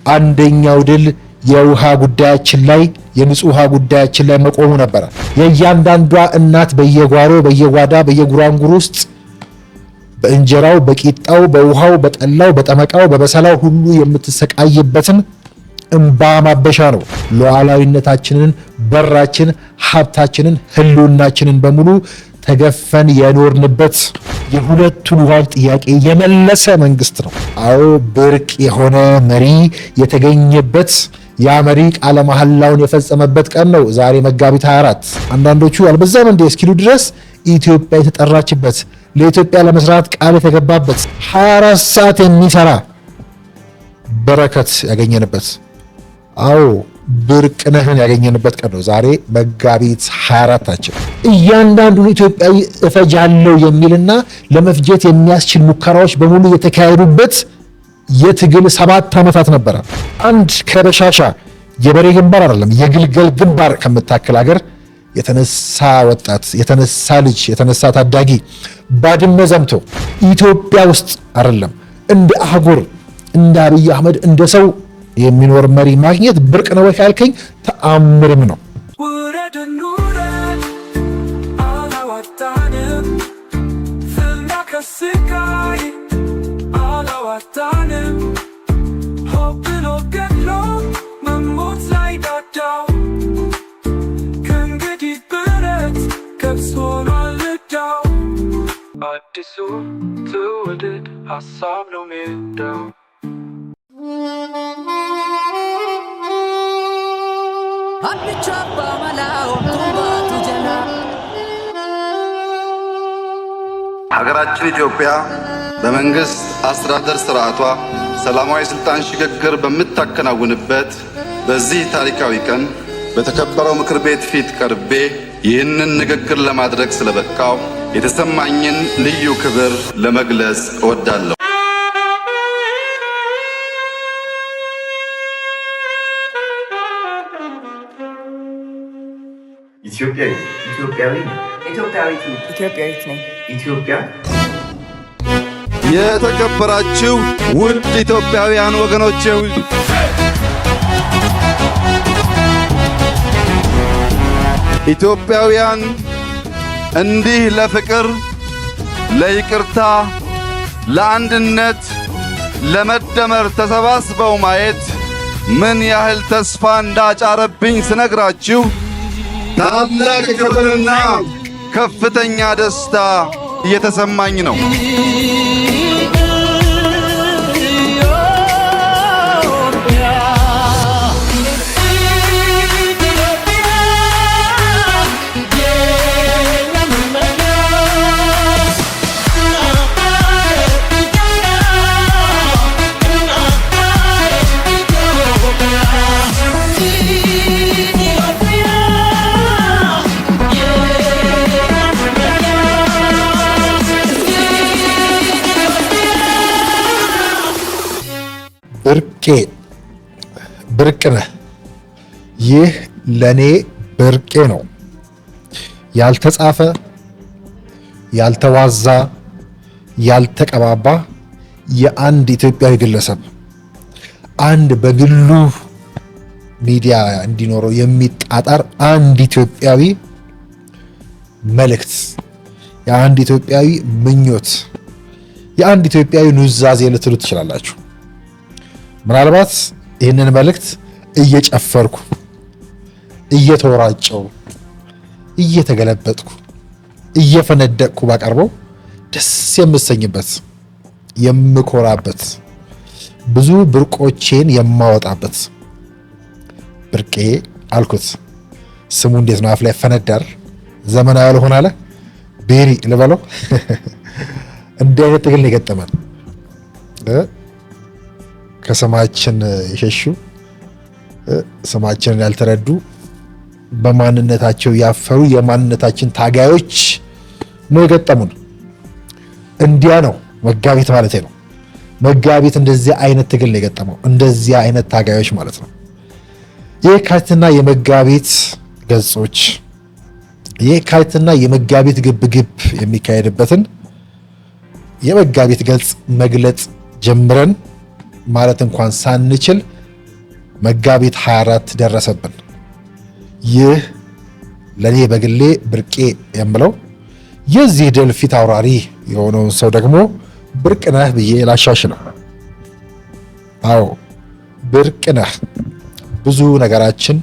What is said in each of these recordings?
አንደኛው ድል የውሃ ጉዳያችን ላይ የንጹህ ውሃ ጉዳያችን ላይ መቆሙ ነበር። የእያንዳንዷ እናት በየጓሮ በየጓዳ በየጉራንጉር ውስጥ በእንጀራው በቂጣው በውሃው በጠላው በጠመቃው በበሰላው ሁሉ የምትሰቃይበትን እንባ ማበሻ ነው። ሉዓላዊነታችንን በራችን ሀብታችንን ህልውናችንን በሙሉ ተገፈን የኖርንበት የሁለቱን ውሃዎች ጥያቄ የመለሰ መንግስት ነው። አዎ ብርቅ የሆነ መሪ የተገኘበት ያ መሪ ቃለ መሐላውን የፈጸመበት ቀን ነው ዛሬ መጋቢት 24። አንዳንዶቹ አልበዛም እንዴ እስኪሉ ድረስ ኢትዮጵያ የተጠራችበት ለኢትዮጵያ ለመስራት ቃል የተገባበት 24 ሰዓት የሚሰራ በረከት ያገኘንበት አዎ ብርቅነህን ያገኘንበት ቀን ነው ዛሬ መጋቢት 24ታችን። እያንዳንዱን ኢትዮጵያዊ እፈጃለሁ የሚልና ለመፍጀት የሚያስችል ሙከራዎች በሙሉ የተካሄዱበት የትግል 7 ዓመታት ነበረ። አንድ ከበሻሻ የበሬ ግንባር አይደለም የግልገል ግንባር ከምታክል ሀገር የተነሳ ወጣት የተነሳ ልጅ የተነሳ ታዳጊ ባድመ ዘምቶ ኢትዮጵያ ውስጥ አይደለም እንደ አህጉር እንደ አብይ አህመድ እንደ ሰው የሚኖር መሪ ማግኘት ብርቅ ነው ካልከኝ ተአምርም ነው። አዲሱ ትውልድ ሀሳብ ነው ሜዳው ሀገራችን ኢትዮጵያ በመንግስት አስተዳደር ስርዓቷ ሰላማዊ ስልጣን ሽግግር በምታከናውንበት በዚህ ታሪካዊ ቀን በተከበረው ምክር ቤት ፊት ቀርቤ ይህንን ንግግር ለማድረግ ስለበቃው የተሰማኝን ልዩ ክብር ለመግለጽ እወዳለሁ። ኢትዮጵያ የተከበራችሁ ውድ ኢትዮጵያውያን ወገኖቼ ኢትዮጵያውያን እንዲህ ለፍቅር፣ ለይቅርታ፣ ለአንድነት፣ ለመደመር ተሰባስበው ማየት ምን ያህል ተስፋ እንዳጫረብኝ ስነግራችሁ ታላቅ ክብርና ከፍተኛ ደስታ እየተሰማኝ ነው። ብርቅነህ ይህ ለኔ ብርቄ ነው። ያልተጻፈ ያልተዋዛ ያልተቀባባ የአንድ ኢትዮጵያዊ ግለሰብ አንድ በግሉ ሚዲያ እንዲኖረው የሚጣጣር አንድ ኢትዮጵያዊ መልእክት የአንድ ኢትዮጵያዊ ምኞት የአንድ ኢትዮጵያዊ ኑዛዜ ልትሉ ትችላላችሁ። ምናልባት ይህንን መልእክት እየጨፈርኩ እየተወራጨው እየተገለበጥኩ እየፈነደቅኩ ባቀርበው ደስ የምሰኝበት የምኮራበት ብዙ ብርቆቼን የማወጣበት ብርቄ አልኩት። ስሙ እንዴት ነው አፍ ላይ ፈነዳር ዘመናዊ ያልሆነ አለ ቤሪ ልበለው። እንዲህ አይነት ትግል ነው የገጠመን። ከስማችን የሸሹ ስማችንን ያልተረዱ በማንነታቸው ያፈሩ የማንነታችን ታጋዮች ነው የገጠሙን። እንዲያ ነው መጋቢት ማለት ነው። መጋቢት እንደዚህ አይነት ትግል ነው የገጠመው፣ እንደዚህ አይነት ታጋዮች ማለት ነው። የካቲትና የመጋቢት ገጾች የካቲትና የመጋቢት ግብግብ የሚካሄድበትን የመጋቢት ገጽ መግለጽ ጀምረን ማለት እንኳን ሳንችል መጋቢት 24 ደረሰብን። ይህ ለኔ በግሌ ብርቄ የምለው የዚህ ድል ፊት አውራሪ የሆነውን ሰው ደግሞ ብርቅ ነህ ብዬ ላሻሽለው። አዎ ብርቅ ነህ። ብዙ ነገራችን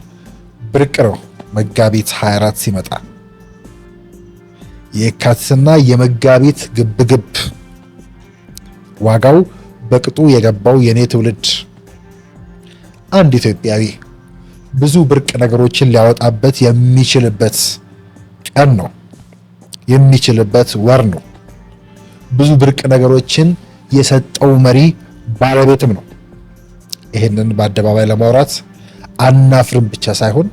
ብርቅ ነው። መጋቢት 24 ሲመጣ የካቲትና የመጋቢት ግብግብ ዋጋው በቅጡ የገባው የኔ ትውልድ አንድ ኢትዮጵያዊ ብዙ ብርቅ ነገሮችን ሊያወጣበት የሚችልበት ቀን ነው፣ የሚችልበት ወር ነው። ብዙ ብርቅ ነገሮችን የሰጠው መሪ ባለቤትም ነው። ይህንን በአደባባይ ለማውራት አናፍርም ብቻ ሳይሆን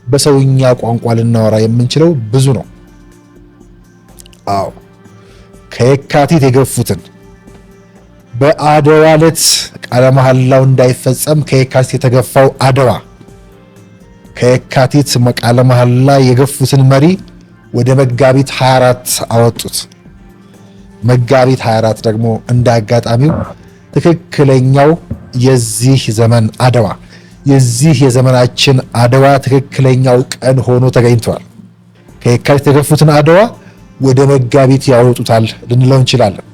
በሰውኛ ቋንቋ ልናወራ የምንችለው ብዙ ነው። አዎ ከየካቲት የገፉትን በአድዋ ዕለት ቃለ መሐላው እንዳይፈጸም ከየካቲት የተገፋው አድዋ ከየካቲት ቃለ መሐላ የገፉትን መሪ ወደ መጋቢት 24 አወጡት። መጋቢት 24 ደግሞ እንደ አጋጣሚው ትክክለኛው የዚህ ዘመን አድዋ የዚህ የዘመናችን አድዋ ትክክለኛው ቀን ሆኖ ተገኝቷል። ከየካቲት የገፉትን አድዋ ወደ መጋቢት ያወጡታል ልንለው እንችላለን።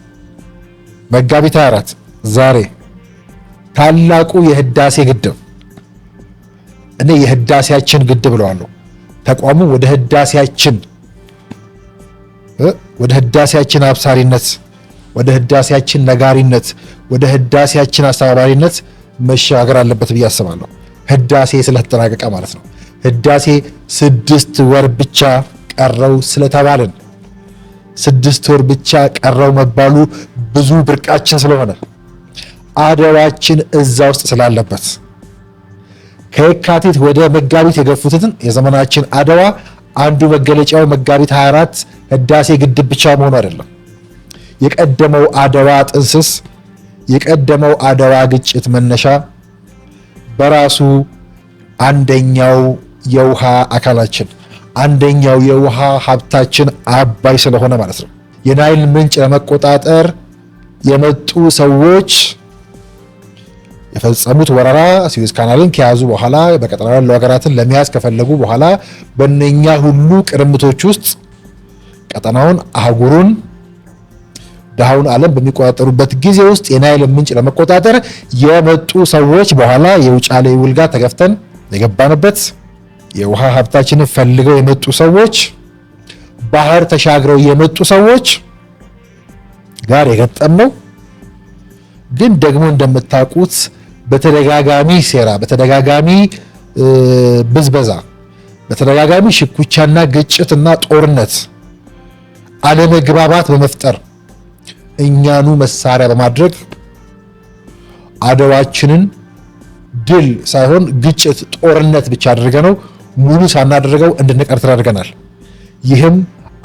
መጋቢት 24 ዛሬ ታላቁ የህዳሴ ግድብ እኔ የህዳሴያችን ግድብ ብለዋለሁ። ተቋሙ ወደ ህዳሴያችን አብሳሪነት፣ ወደ ህዳሴያችን ነጋሪነት፣ ወደ ህዳሴያችን አስተባባሪነት መሻገር አለበት ብዬ አስባለሁ። ህዳሴ ስለተጠናቀቀ ማለት ነው። ህዳሴ 6 ወር ብቻ ቀረው ስለተባልን 6 ወር ብቻ ቀረው መባሉ ብዙ ብርቃችን ስለሆነ አድዋችን እዛ ውስጥ ስላለበት ከየካቲት ወደ መጋቢት የገፉትን የዘመናችን አድዋ አንዱ መገለጫው መጋቢት 24 ህዳሴ ግድብ ብቻ መሆኑ አይደለም። የቀደመው አድዋ ጥንስስ፣ የቀደመው አድዋ ግጭት መነሻ በራሱ አንደኛው የውሃ አካላችን አንደኛው የውሃ ሀብታችን አባይ ስለሆነ ማለት ነው። የናይል ምንጭ ለመቆጣጠር የመጡ ሰዎች የፈጸሙት ወረራ ስዊዝ ካናልን ከያዙ በኋላ በቀጠናው ያሉ ሀገራትን ለመያዝ ከፈለጉ በኋላ በእነኛ ሁሉ ቅርምቶች ውስጥ ቀጠናውን፣ አህጉሩን፣ ድሃውን ዓለም በሚቆጣጠሩበት ጊዜ ውስጥ የናይል ምንጭ ለመቆጣጠር የመጡ ሰዎች በኋላ የውጫሌ ውል ጋር ተገፍተን የገባንበት የውሃ ሀብታችንን ፈልገው የመጡ ሰዎች፣ ባህር ተሻግረው የመጡ ሰዎች ጋር የገጠምነው ግን ደግሞ እንደምታውቁት በተደጋጋሚ ሴራ፣ በተደጋጋሚ ብዝበዛ፣ በተደጋጋሚ ሽኩቻና ግጭትና ጦርነት፣ አለመግባባት በመፍጠር እኛኑ መሳሪያ በማድረግ አድዋችንን ድል ሳይሆን ግጭት፣ ጦርነት ብቻ አድርገነው ሙሉ ሳናደርገው እንድንቀር ተደርገናል። ይህም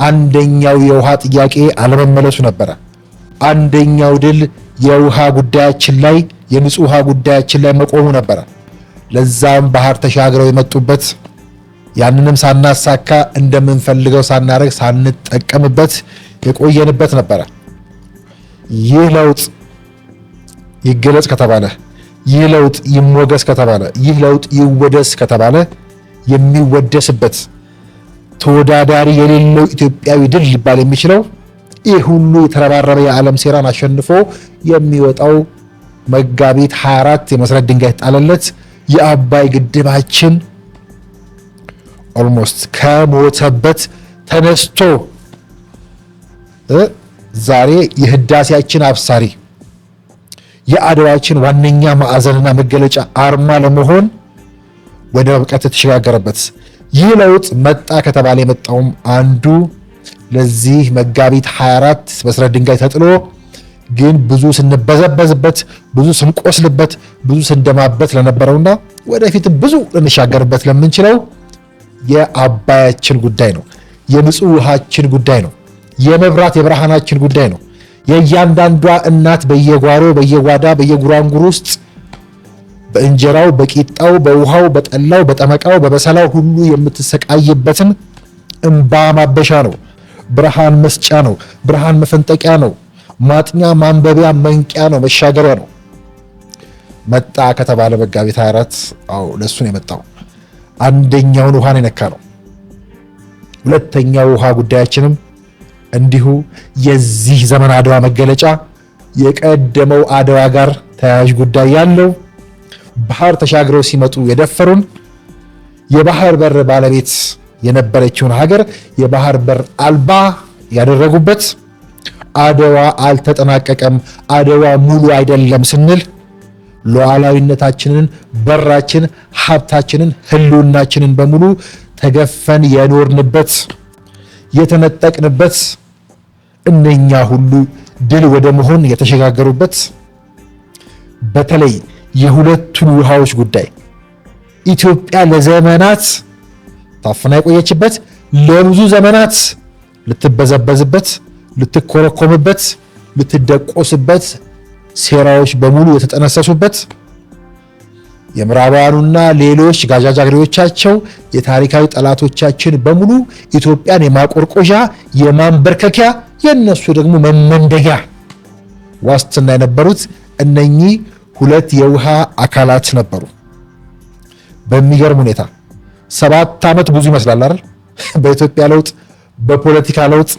አንደኛው የውሃ ጥያቄ አለመመለሱ ነበረ። አንደኛው ድል የውሃ ጉዳያችን ላይ የንጹህ ውሃ ጉዳያችን ላይ መቆሙ ነበረ። ለዛም ባህር ተሻግረው የመጡበት ያንንም ሳናሳካ እንደምንፈልገው ሳናረግ ሳንጠቀምበት የቆየንበት ነበረ። ይህ ለውጥ ይገለጽ ከተባለ፣ ይህ ለውጥ ይሞገስ ከተባለ፣ ይህ ለውጥ ይወደስ ከተባለ የሚወደስበት ተወዳዳሪ የሌለው ኢትዮጵያዊ ድል ሊባል የሚችለው ይህ ሁሉ የተረባረበ የዓለም ሴራን አሸንፎ የሚወጣው መጋቢት 24 የመሰረት ድንጋይ የተጣለለት የአባይ ግድባችን ኦልሞስት ከሞተበት ተነስቶ ዛሬ የህዳሴያችን አብሳሪ የአድዋችን ዋነኛ ማዕዘንና መገለጫ አርማ ለመሆን ወደ መብቃት የተሸጋገረበት ይህ ለውጥ መጣ ከተባለ የመጣውም አንዱ ለዚህ መጋቢት 24 መሰረት ድንጋይ ተጥሎ ግን ብዙ ስንበዘበዝበት፣ ብዙ ስንቆስልበት፣ ብዙ ስንደማበት ለነበረውና ወደፊትም ብዙ ልንሻገርበት ለምንችለው የአባያችን ጉዳይ ነው። የንጹህ ውሃችን ጉዳይ ነው። የመብራት የብርሃናችን ጉዳይ ነው። የእያንዳንዷ እናት በየጓሮ በየጓዳ በየጉራንጉር ውስጥ በእንጀራው፣ በቂጣው፣ በውሃው፣ በጠላው፣ በጠመቃው፣ በበሰላው ሁሉ የምትሰቃይበትን እንባ ማበሻ ነው። ብርሃን መስጫ ነው። ብርሃን መፈንጠቂያ ነው። ማጥኛ ማንበቢያ መንቂያ ነው። መሻገሪያ ነው። መጣ ከተባለ መጋቢት 24 አዎ ለሱ ነው የመጣው። አንደኛውን ውሃን የነካ ነው። ሁለተኛው ውሃ ጉዳያችንም እንዲሁ የዚህ ዘመን አድዋ መገለጫ የቀደመው አድዋ ጋር ተያያዥ ጉዳይ ያለው ባህር ተሻግረው ሲመጡ የደፈሩን የባህር በር ባለቤት የነበረችውን ሀገር የባህር በር አልባ ያደረጉበት አድዋ አልተጠናቀቀም፣ አድዋ ሙሉ አይደለም ስንል ሉዓላዊነታችንን፣ በራችን፣ ሀብታችንን፣ ህልውናችንን በሙሉ ተገፈን የኖርንበት የተነጠቅንበት እነኛ ሁሉ ድል ወደ መሆን የተሸጋገሩበት በተለይ የሁለቱን ውሃዎች ጉዳይ ኢትዮጵያ ለዘመናት ታፍና የቆየችበት ለብዙ ዘመናት ልትበዘበዝበት፣ ልትኮረኮምበት፣ ልትደቆስበት ሴራዎች በሙሉ የተጠነሰሱበት የምዕራባውያኑና ሌሎች ጋጃጃግሬዎቻቸው የታሪካዊ ጠላቶቻችን በሙሉ ኢትዮጵያን የማቆርቆዣ የማንበርከኪያ የነሱ ደግሞ መመንደጊያ ዋስትና የነበሩት እነኚህ ሁለት የውሃ አካላት ነበሩ። በሚገርም ሁኔታ 7 ዓመት ብዙ ይመስላል አይደል? በኢትዮጵያ ለውጥ፣ በፖለቲካ ለውጥ፣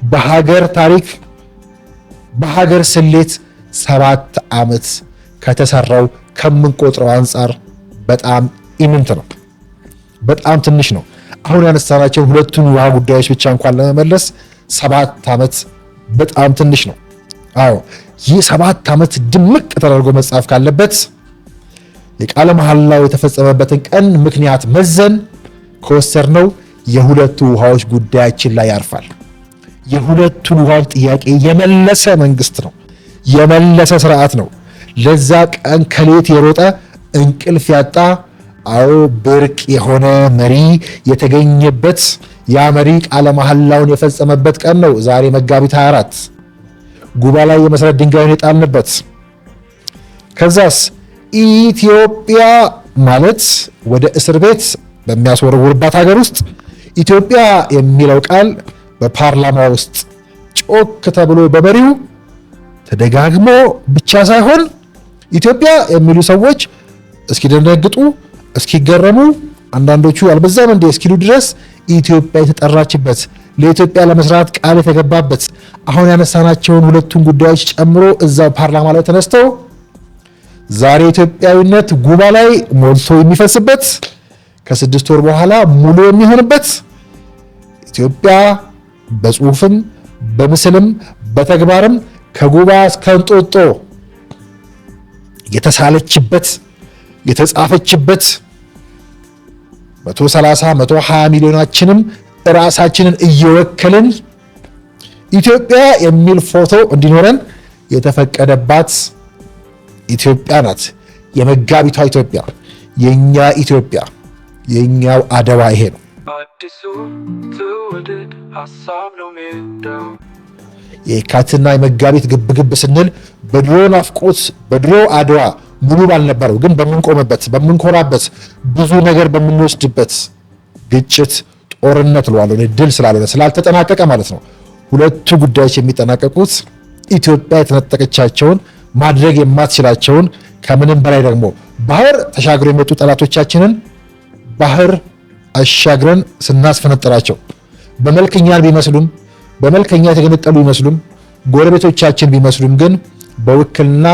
በሀገር ታሪክ፣ በሀገር ስሌት 7 ዓመት ከተሰራው ከምንቆጥረው አንጻር በጣም ኢምንት ነው፣ በጣም ትንሽ ነው። አሁን ያነሳናቸውን ሁለቱን ውሃ ጉዳዮች ብቻ እንኳን ለመመለስ 7 ዓመት በጣም ትንሽ ነው። አዎ ይህ 7 ዓመት ድምቅ ተደርጎ መጻፍ ካለበት የቃለ መሐላው የተፈጸመበትን ቀን ምክንያት መዘን ከወሰድነው የሁለቱ ውሃዎች ጉዳያችን ላይ ያርፋል። የሁለቱን ውሃዎች ጥያቄ የመለሰ መንግስት ነው፣ የመለሰ ስርዓት ነው። ለዛ ቀን ከሌት የሮጠ እንቅልፍ ያጣ አዎ ብርቅ የሆነ መሪ የተገኘበት ያ መሪ ቃለ መሐላውን የፈጸመበት ቀን ነው ዛሬ መጋቢት 24 ጉባ ላይ የመሰረት ድንጋዩን የጣልንበት። ከዛስ ኢትዮጵያ ማለት ወደ እስር ቤት በሚያስወረውርባት ሀገር ውስጥ ኢትዮጵያ የሚለው ቃል በፓርላማ ውስጥ ጮክ ተብሎ በመሪው ተደጋግሞ ብቻ ሳይሆን ኢትዮጵያ የሚሉ ሰዎች እስኪደነግጡ፣ እስኪገረሙ፣ አንዳንዶቹ አልበዛም እንደ እስኪሉ ድረስ ኢትዮጵያ የተጠራችበት ለኢትዮጵያ ለመስራት ቃል የተገባበት አሁን ያነሳናቸውን ሁለቱን ጉዳዮች ጨምሮ እዛው ፓርላማ ላይ ተነስተው ዛሬ ኢትዮጵያዊነት ጉባ ላይ ሞልቶ የሚፈስበት ከ6 ወር በኋላ ሙሉ የሚሆንበት ኢትዮጵያ በጽሁፍም በምስልም በተግባርም ከጉባ እስከ እንጦጦ የተሳለችበት የተጻፈችበት 130 120 ሚሊዮናችንም ራሳችንን እየወከልን ኢትዮጵያ የሚል ፎቶ እንዲኖረን የተፈቀደባት ኢትዮጵያ ናት። የመጋቢቷ ኢትዮጵያ፣ የኛ ኢትዮጵያ፣ የኛው አድዋ ይሄ ነው። አዲሱ ትውልድ ሀሳብ ነው ሜዳው። የካቲትና የመጋቢት ግብግብ ስንል በድሮ ናፍቆት በድሮ አድዋ ሙሉ ባልነበረው ግን በምንቆምበት በምንኮራበት ብዙ ነገር በምንወስድበት ግጭት ጦርነት ለዋለው ድል ስላልሆነ ስላልተጠናቀቀ ማለት ነው። ሁለቱ ጉዳዮች የሚጠናቀቁት ኢትዮጵያ የተነጠቀቻቸውን ማድረግ የማትችላቸውን ከምንም በላይ ደግሞ ባህር ተሻግረው የመጡ ጠላቶቻችንን ባህር አሻግረን ስናስፈነጥራቸው በመልክኛን ቢመስሉም በመልከኛ የተገነጠሉ ቢመስሉም ጎረቤቶቻችን ቢመስሉም ግን በውክልና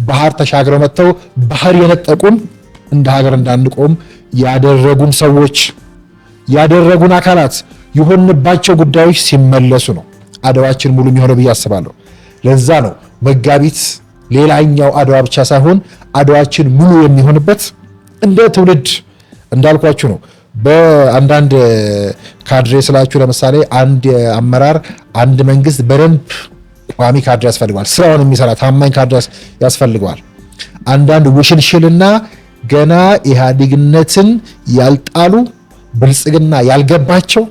ባህር ተሻግረው መጥተው ባህር የነጠቁን እንደ ሀገር እንዳንቆም ያደረጉን ሰዎች ያደረጉን አካላት የሆንባቸው ጉዳዮች ሲመለሱ ነው አድዋችን ሙሉ የሚሆነው ብዬ አስባለሁ። ለዛ ነው መጋቢት ሌላኛው አድዋ ብቻ ሳይሆን አድዋችን ሙሉ የሚሆንበት እንደ ትውልድ እንዳልኳችሁ ነው። በአንዳንድ ካድሬ ስላችሁ ለምሳሌ አንድ አመራር አንድ መንግስት በደንብ ቋሚ ካድሬ ያስፈልገዋል፣ ስራውን የሚሰራ ታማኝ ካድሬ ያስፈልገዋል። አንዳንድ ውሽልሽልና ገና ኢህአዴግነትን ያልጣሉ ብልጽግና ያልገባቸው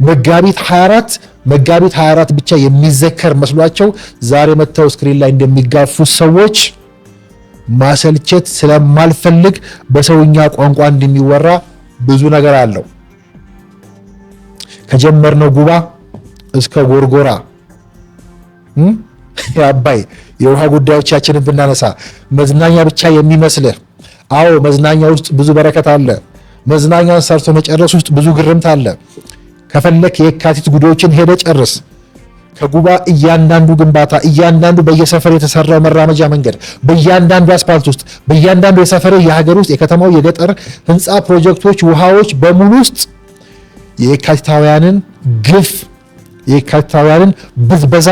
መጋቢት 24 ብቻ የሚዘከር መስሏቸው ዛሬ መተው ስክሪን ላይ እንደሚጋፉ ሰዎች ማሰልቸት ስለማልፈልግ በሰውኛ ቋንቋ እንደሚወራ ብዙ ነገር አለው። ከጀመርነው ጉባ እስከ ጎርጎራ የአባይ የውሃ ጉዳዮቻችንን ብናነሳ መዝናኛ ብቻ የሚመስልህ፣ አዎ መዝናኛ ውስጥ ብዙ በረከት አለ። መዝናኛን ሰርቶ መጨረስ ውስጥ ብዙ ግርምት አለ። ከፈለክ የካቲት ጉዳዮችን ሄደ ጨርስ። ከጉባ እያንዳንዱ ግንባታ፣ እያንዳንዱ በየሰፈር የተሰራው መራመጃ መንገድ፣ በእያንዳንዱ አስፓልት ውስጥ፣ በእያንዳንዱ የሰፈር የሀገር ውስጥ የከተማው የገጠር ህንፃ ፕሮጀክቶች፣ ውሃዎች በሙሉ ውስጥ የካቲታውያንን ግፍ፣ የካቲታውያንን ብዝበዛ፣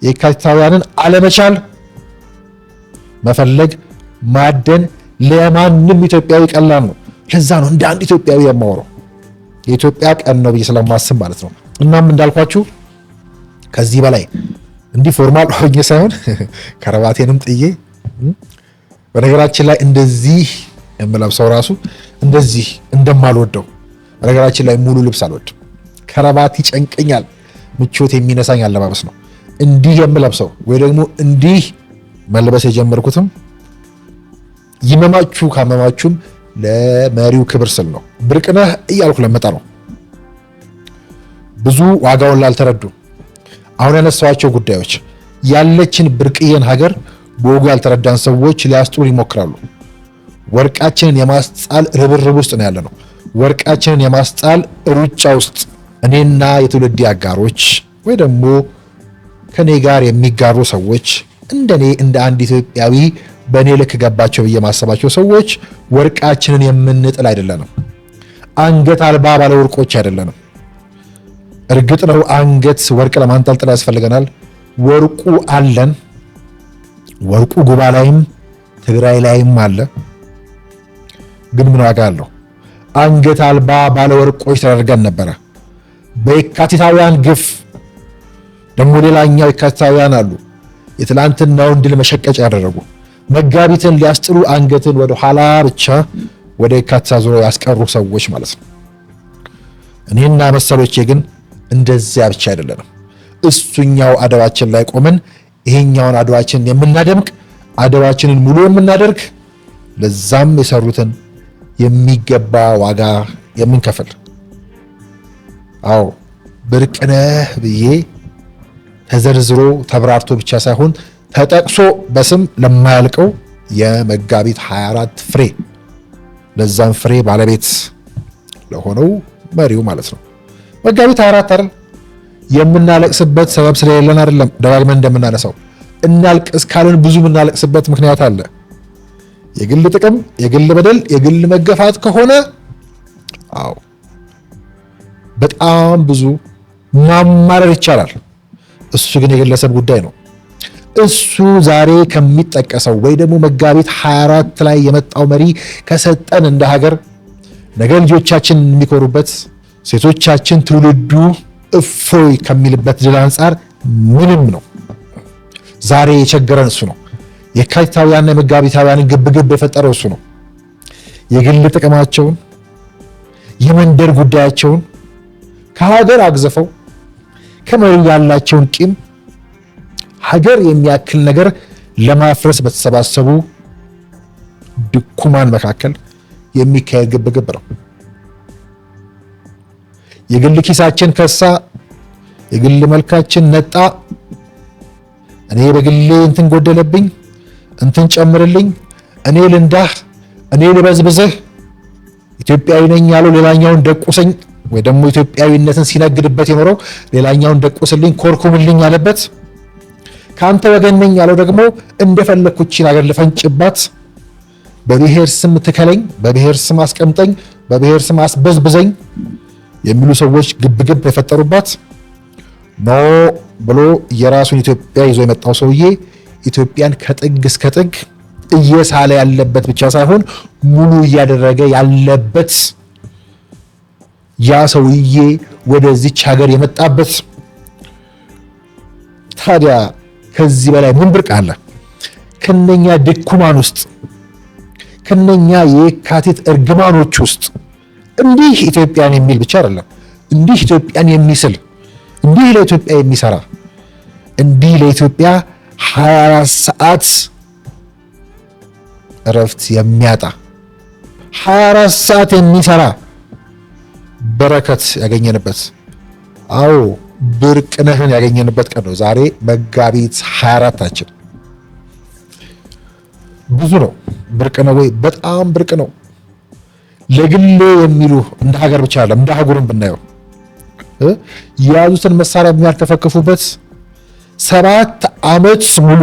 የካቲታውያንን አለመቻል መፈለግ ማደን ለማንም ኢትዮጵያዊ ቀላል ነው። ለዛ ነው እንደ አንድ ኢትዮጵያዊ የማወራው የኢትዮጵያ ቀን ነው ብዬ ስለማስብ ማለት ነው። እናም እንዳልኳችሁ ከዚህ በላይ እንዲህ ፎርማል ሆኜ ሳይሆን ከረባቴንም ጥዬ፣ በነገራችን ላይ እንደዚህ የምለብሰው ራሱ እንደዚህ እንደማልወደው፣ በነገራችን ላይ ሙሉ ልብስ አልወድም። ከረባት ይጨንቀኛል፣ ምቾት የሚነሳኝ አለባበስ ነው። እንዲህ የምለብሰው ወይ ደግሞ እንዲህ መልበስ የጀመርኩትም ይመማችሁ ካመማችሁም ለመሪው ክብር ስል ነው። ብርቅነህ እያልኩ ለመጣ ነው። ብዙ ዋጋውን ላልተረዱ አሁን ያነሳዋቸው ጉዳዮች ያለችን ብርቅዬን ሀገር በወጉ ያልተረዳን ሰዎች ሊያስጥሉ ይሞክራሉ። ወርቃችንን የማስጣል ርብርብ ውስጥ ነው ያለነው። ወርቃችንን የማስጣል ሩጫ ውስጥ እኔና የትውልድ አጋሮች ወይ ደግሞ ከኔ ጋር የሚጋሩ ሰዎች እንደኔ እንደ አንድ ኢትዮጵያዊ በእኔ ልክ ገባቸው ብዬ ማሰባቸው ሰዎች ወርቃችንን የምንጥል አይደለንም። አንገት አልባ ባለ ወርቆች አይደለንም። እርግጥ ነው አንገት ወርቅ ለማንጠልጠል ያስፈልገናል። ወርቁ አለን። ወርቁ ጉባ ላይም ትግራይ ላይም አለ። ግን ምን ዋጋ አለው? አንገት አልባ ባለ ወርቆች ተደርገን ነበረ። በየካቲታውያን ግፍ ደግሞ ሌላኛው የካቲታውያን አሉ። የትላንትናውን ድል መሸቀጫ ያደረጉ መጋቢትን ሊያስጥሉ አንገትን ወደ ኋላ ብቻ ወደ የካቲት ዙሪያ ያስቀሩ ሰዎች ማለት ነው። እኔና መሰሎቼ ግን እንደዚያ ብቻ አይደለንም። እሱኛው አድዋችን ላይ ቆመን ይሄኛውን አድዋችንን የምናደምቅ አድዋችንን ሙሉ የምናደርግ ለዛም የሰሩትን የሚገባ ዋጋ የምንከፍል። አዎ ብርቅነህ ብዬ ተዘርዝሮ ተብራርቶ ብቻ ሳይሆን ተጠቅሶ በስም ለማያልቀው የመጋቢት 24 ፍሬ ለዛም ፍሬ ባለቤት ለሆነው መሪው ማለት ነው። መጋቢት 24 አይደል የምናለቅስበት ሰበብ ስለሌለን አይደለም። ደጋግመን እንደምናነሳው እናልቅስ ካልን ብዙ የምናለቅስበት ምክንያት አለ። የግል ጥቅም፣ የግል በደል፣ የግል መገፋት ከሆነ አዎ በጣም ብዙ ማማረር ይቻላል። እሱ ግን የግለሰብ ጉዳይ ነው። እሱ ዛሬ ከሚጠቀሰው ወይ ደግሞ መጋቢት 24 ላይ የመጣው መሪ ከሰጠን እንደ ሀገር ነገ ልጆቻችን የሚኮሩበት፣ ሴቶቻችን ትውልዱ እፎይ ከሚልበት ድል አንጻር ምንም ነው። ዛሬ የቸገረን እሱ ነው። የካቲታውያንና የመጋቢታውያንን ግብግብ የፈጠረው እሱ ነው። የግል ጥቅማቸውን የመንደር ጉዳያቸውን ከሀገር አግዘፈው ከመሪው ያላቸውን ቂም ሀገር የሚያክል ነገር ለማፍረስ በተሰባሰቡ ድኩማን መካከል የሚካሄድ ግብግብ ነው። የግል ኪሳችን ከሳ፣ የግል መልካችን ነጣ፣ እኔ በግሌ እንትን ጎደለብኝ፣ እንትን ጨምርልኝ፣ እኔ ልንዳህ፣ እኔ ልበዝብዝህ፣ ኢትዮጵያዊ ነኝ ያለው ሌላኛውን ደቁሰኝ ወይ ደግሞ ኢትዮጵያዊነትን ሲነግድበት የኖረው ሌላኛውን ደቁስልኝ፣ ኮርኩምልኝ ያለበት፣ ከአንተ ወገን ነኝ ያለው ደግሞ እንደፈለኩችን ሀገር ልፈንጭባት፣ በብሔር ስም ትከለኝ፣ በብሔር ስም አስቀምጠኝ፣ በብሔር ስም አስበዝብዘኝ የሚሉ ሰዎች ግብግብ የፈጠሩባት ኖ ብሎ የራሱን ኢትዮጵያ ይዞ የመጣው ሰውዬ ኢትዮጵያን ከጥግ እስከ ጥግ እየሳለ ያለበት ብቻ ሳይሆን ሙሉ እያደረገ ያለበት ያ ሰውዬ ወደዚች ሀገር የመጣበት። ታዲያ ከዚህ በላይ ምን ብርቅ አለ? ከነኛ ድኩማን ውስጥ ከነኛ የካቲት እርግማኖች ውስጥ እንዲህ ኢትዮጵያን የሚል ብቻ አይደለም፣ እንዲህ ኢትዮጵያን የሚስል፣ እንዲህ ለኢትዮጵያ የሚሰራ፣ እንዲህ ለኢትዮጵያ 24 ሰዓት እረፍት የሚያጣ 24 ሰዓት የሚሰራ በረከት ያገኘንበት፣ አዎ ብርቅነህን ያገኘንበት ቀን ነው ዛሬ መጋቢት 24ታችን። ብዙ ነው። ብርቅ ነው ወይ? በጣም ብርቅ ነው። ለግሌ የሚሉ እንደ ሀገር ብቻ አይደለም እንደ አህጉርም ብናየው የያዙትን መሳሪያ የሚያርከፈክፉበት 7 ዓመት ሙሉ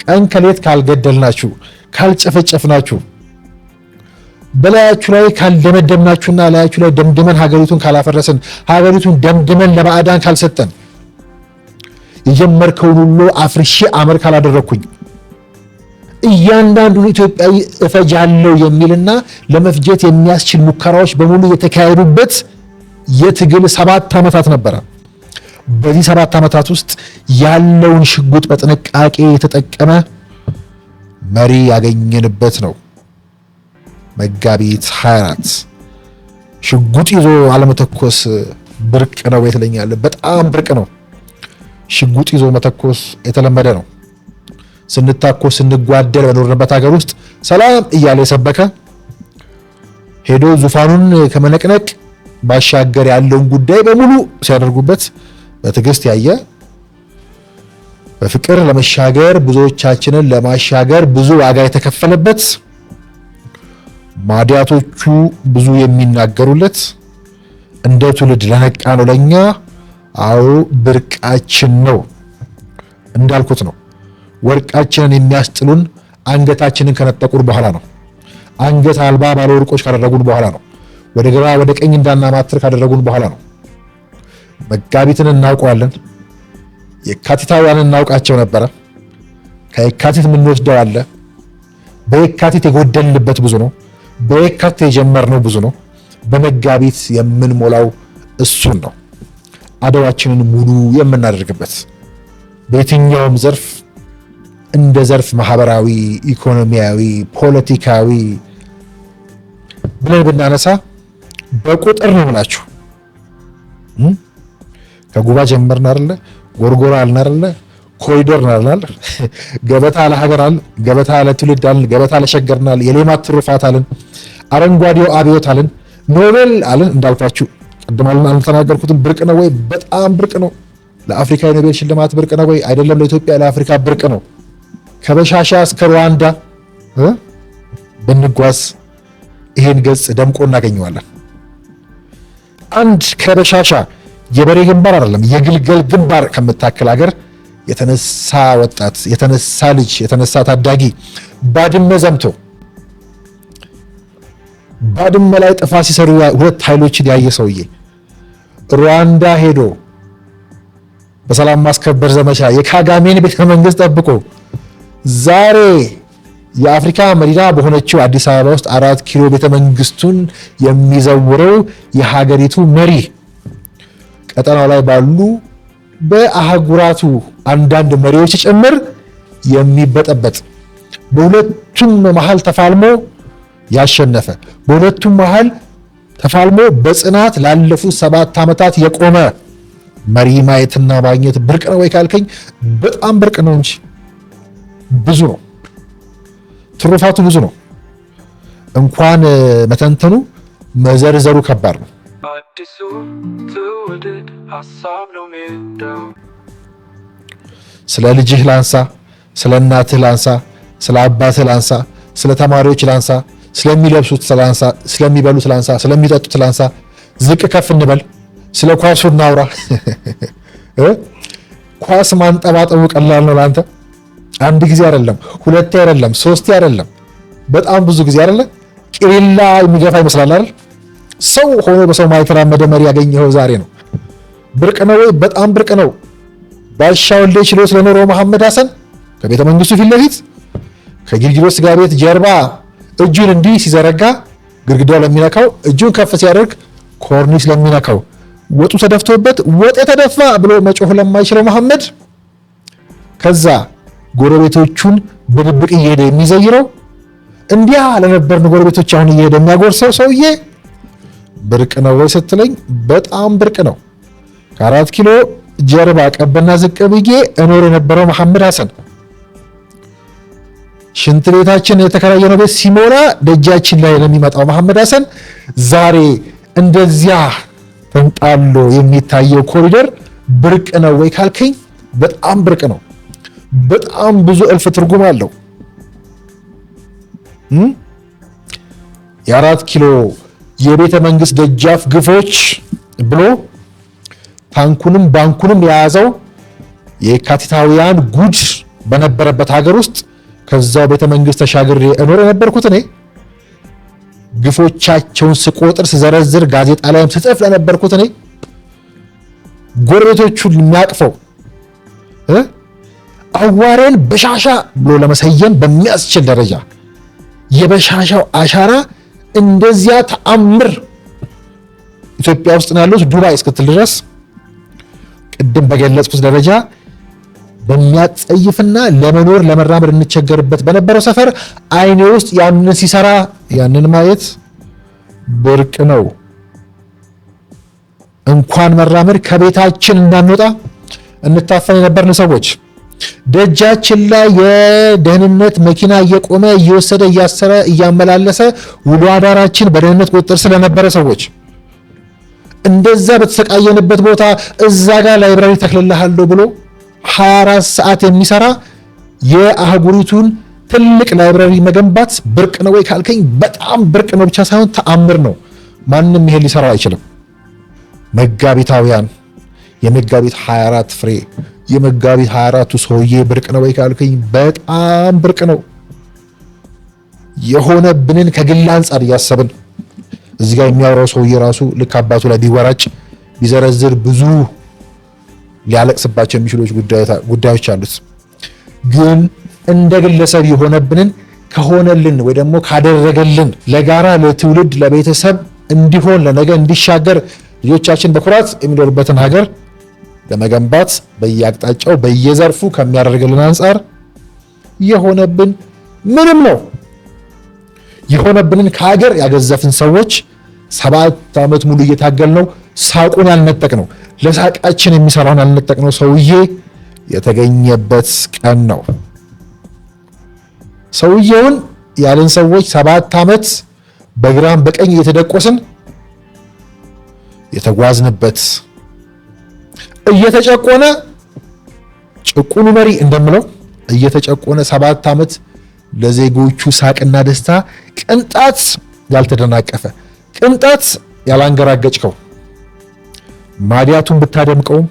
ቀን ከሌት ካልገደልናችሁ፣ ካልጨፈጨፍናችሁ፣ በላያችሁ ላይ ካልደመደምናችሁና ላያችሁ ላይ ደምድመን ሀገሪቱን ካላፈረስን፣ ሀገሪቱን ደምድመን ለባዕዳን ካልሰጠን፣ የጀመርከውን ሁሉ አፍርሼ አመር ካላደረግኩኝ፣ እያንዳንዱን ኢትዮጵያዊ እፈጃለሁ የሚልና ለመፍጀት የሚያስችል ሙከራዎች በሙሉ የተካሄዱበት የትግል 7 ዓመታት ነበረ። በዚህ 7 ዓመታት ውስጥ ያለውን ሽጉጥ በጥንቃቄ የተጠቀመ መሪ ያገኘንበት ነው። መጋቢት 24 ሽጉጥ ይዞ አለመተኮስ ብርቅ ነው ትለኛለህ? በጣም ብርቅ ነው። ሽጉጥ ይዞ መተኮስ የተለመደ ነው። ስንታኮስ ስንጓደል በኖርንበት ሀገር ውስጥ ሰላም እያለ የሰበከ ሄዶ ዙፋኑን ከመነቅነቅ ባሻገር ያለውን ጉዳይ በሙሉ ሲያደርጉበት በትዕግስት ያየ በፍቅር ለመሻገር ብዙዎቻችንን ለማሻገር ብዙ ዋጋ የተከፈለበት ማዲያቶቹ ብዙ የሚናገሩለት እንደ ትውልድ ለነቃ ነው ለኛ። አዎ ብርቃችን ነው እንዳልኩት ነው። ወርቃችንን የሚያስጥሉን አንገታችንን ከነጠቁን በኋላ ነው። አንገት አልባ ባለ ወርቆች ካደረጉን በኋላ ነው። ወደ ግራ ወደ ቀኝ እንዳናማትር ካደረጉን በኋላ ነው። መጋቢትን እናውቀዋለን። የካቲታውያንን እናውቃቸው ነበረ። ከየካቲት የምንወስደው አለ። በየካቲት የጎደልንበት ብዙ ነው። በየካቲት የጀመርነው ብዙ ነው። በመጋቢት የምንሞላው እሱን ነው። አድዋችንን ሙሉ የምናደርግበት በየትኛውም ዘርፍ እንደ ዘርፍ ማህበራዊ፣ ኢኮኖሚያዊ፣ ፖለቲካዊ ብለን ብናነሳ በቁጥር ነው ብላችሁ ከጉባ ጀመርን አይደለ? ጎርጎራ አልን አይደለ? ኮሪዶር አልን፣ ገበታ ለሀገር አልን፣ ገበታ ለትውልድ አልን፣ ገበታ ለሸገርን አልን፣ የሌማት ትሩፋት አልን፣ አረንጓዴው አብዮት አልን፣ ኖቤል አልን። እንዳልኳችሁ ቅድም አልተናገርኩትም። ብርቅ ነው ወይ? በጣም ብርቅ ነው። ለአፍሪካ የኖቤል ሽልማት ብርቅ ነው ወይ? አይደለም። ለኢትዮጵያ ለአፍሪካ ብርቅ ነው። ከበሻሻ እስከ ሩዋንዳ ብንጓዝ ይሄን ገጽ ደምቆ እናገኘዋለን። አንድ ከበሻሻ የበሬ ግንባር አይደለም የግልገል ግንባር ከምታክል ሀገር የተነሳ ወጣት፣ የተነሳ ልጅ፣ የተነሳ ታዳጊ ባድመ ዘምቶ ባድመ ላይ ጥፋት ሲሰሩ 2 ኃይሎችን ያየ ሰውዬ ሩዋንዳ ሄዶ በሰላም ማስከበር ዘመቻ የካጋሜን ቤተ መንግስት ጠብቆ ዛሬ የአፍሪካ መዲና በሆነችው አዲስ አበባ ውስጥ 4 ኪሎ ቤተ መንግስቱን የሚዘውረው የሀገሪቱ መሪ ቀጠናው ላይ ባሉ በአህጉራቱ አንዳንድ መሪዎች ጭምር የሚበጠበጥ በሁለቱም መሃል ተፋልሞ ያሸነፈ በሁለቱም መሃል ተፋልሞ በጽናት ላለፉት 7 ዓመታት የቆመ መሪ ማየትና ማግኘት ብርቅ ነው ወይ ካልከኝ በጣም ብርቅ ነው እንጂ ብዙ ነው። ትሩፋቱ ብዙ ነው። እንኳን መተንተኑ መዘርዘሩ ከባድ ነው። አዲሱ ትውልድ ሀሳብ ነው ሜዳው። ስለ ልጅህ ላንሳ፣ ስለ እናትህ ላንሳ፣ ስለ አባትህ ላንሳ፣ ስለ ተማሪዎች ላንሳ፣ ስለሚለብሱት ላንሳ፣ ስለሚበሉት ላንሳ፣ ስለሚጠጡት ላንሳ። ዝቅ ከፍ እንበል። ስለ ኳሱ እናውራ። ኳስ ማንጠባጠቡ ቀላል ነው ለአንተ? አንድ ጊዜ አይደለም፣ 2 አይደለም፣ 3 አይደለም፣ በጣም ብዙ ጊዜ አይደለም። ቂሪላ የሚገፋ ይመስላል አይደል? ሰው ሆኖ በሰው ማይተራመደ መሪ ያገኘው ዛሬ ነው። ብርቅ ነው ወይ? በጣም ብርቅ ነው። ባሻ ወልዴ ችሎ ስለኖረው መሐመድ ሐሰን ከቤተ መንግስቱ ፊት ለፊት ከጊልጊሎስ ስጋ ቤት ጀርባ እጁን እንዲህ ሲዘረጋ ግድግዳው ለሚነካው እጁን ከፍ ሲያደርግ ኮርኒስ ለሚነካው ወጡ ተደፍቶበት ወጥ የተደፋ ብሎ መጮህ ለማይችለው መሐመድ ከዛ ጎረቤቶቹን በድብቅ እየሄደ የሚዘይረው እንዲያ ለነበርን ጎረቤቶች አሁን እየሄደ የሚያጎርሰው ሰውዬ ብርቅ ነው ወይ ስትለኝ በጣም ብርቅ ነው። ከ4 ኪሎ ጀርባ ቀበና ዝቅ ብዬ እኖር የነበረው መሐመድ ሐሰን ሽንት ቤታችን የተከራየነው ቤት ሲሞላ ደጃችን ላይ ለሚመጣው መሐመድ ሐሰን ዛሬ እንደዚያ ተንጣሎ የሚታየው ኮሪደር ብርቅ ነው ወይ ካልከኝ በጣም ብርቅ ነው። በጣም ብዙ እልፍ ትርጉም አለው። የ4 ኪሎ የቤተ መንግስት ደጃፍ ግፎች ብሎ ታንኩንም ባንኩንም የያዘው የካቲታውያን ጉድ በነበረበት ሀገር ውስጥ ከዛው ቤተ መንግስት ተሻግሬ እኖር የነበርኩት እኔ ግፎቻቸውን ስቆጥር ስዘረዝር ጋዜጣ ላይም ስጽፍ ለነበርኩት እኔ ጎረቤቶቹን የሚያቅፈው አዋሬን በሻሻ ብሎ ለመሰየም በሚያስችል ደረጃ የበሻሻው አሻራ እንደዚያ ተአምር ኢትዮጵያ ውስጥ ነው ያለው ዱባይ እስክትል ድረስ ቅድም በገለጽኩት ደረጃ በሚያጸይፍና ለመኖር ለመራመድ እንቸገርበት በነበረው ሰፈር አይኔ ውስጥ ያንን ሲሰራ ያንን ማየት ብርቅ ነው። እንኳን መራመድ ከቤታችን እንዳንወጣ እንታፈን የነበርን ሰዎች ደጃችን ላይ የደህንነት መኪና እየቆመ እየወሰደ እያሰረ እያመላለሰ ውሎ አዳራችን በደህንነት ቁጥጥር ስለነበረ ሰዎች እንደዛ በተሰቃየንበት ቦታ እዛ ጋር ላይብራሪ ተክልልሃለሁ ብሎ 24 ሰዓት የሚሰራ የአህጉሪቱን ትልቅ ላይብራሪ መገንባት ብርቅ ነው ወይ ካልከኝ በጣም ብርቅ ነው ብቻ ሳይሆን ተአምር ነው። ማንም ይሄን ሊሰራው አይችልም። መጋቢታውያን የመጋቢት 24 ፍሬ የመጋቢት 24ቱ ሰውዬ ብርቅ ነው ወይ ካልከኝ በጣም ብርቅ ነው። የሆነብንን ከግል አንጻር እያሰብን እዚህ ጋር የሚያወራው ሰውዬ ራሱ ልክ አባቱ ላይ ቢወራጭ ቢዘረዝር ብዙ ሊያለቅስባቸው የሚችሉ ጉዳዮች አሉት። ግን እንደ ግለሰብ የሆነብንን ከሆነልን ወይ ደግሞ ካደረገልን ለጋራ ለትውልድ ለቤተሰብ እንዲሆን ለነገ እንዲሻገር ልጆቻችን በኩራት የሚኖርበትን ሀገር ለመገንባት በየአቅጣጫው በየዘርፉ ከሚያደርግልን አንጻር የሆነብን ምንም ነው። የሆነብንን ከሀገር ያገዘፍን ሰዎች 7 ዓመት ሙሉ እየታገልነው ሳቁን ያልነጠቅነው ለሳቃችን የሚሰራውን ያልነጠቅነው ሰውዬ የተገኘበት ቀን ነው። ሰውዬውን ያልን ሰዎች 7 ዓመት በግራም በቀኝ እየተደቆስን የተጓዝንበት እየተጨቆነ ጭቁኑ መሪ እንደምለው እየተጨቆነ 7 ዓመት ለዜጎቹ ሳቅና ደስታ ቅንጣት ያልተደናቀፈ ቅንጣት ያላንገራገጭከው ማዲያቱን ብታደምቀውም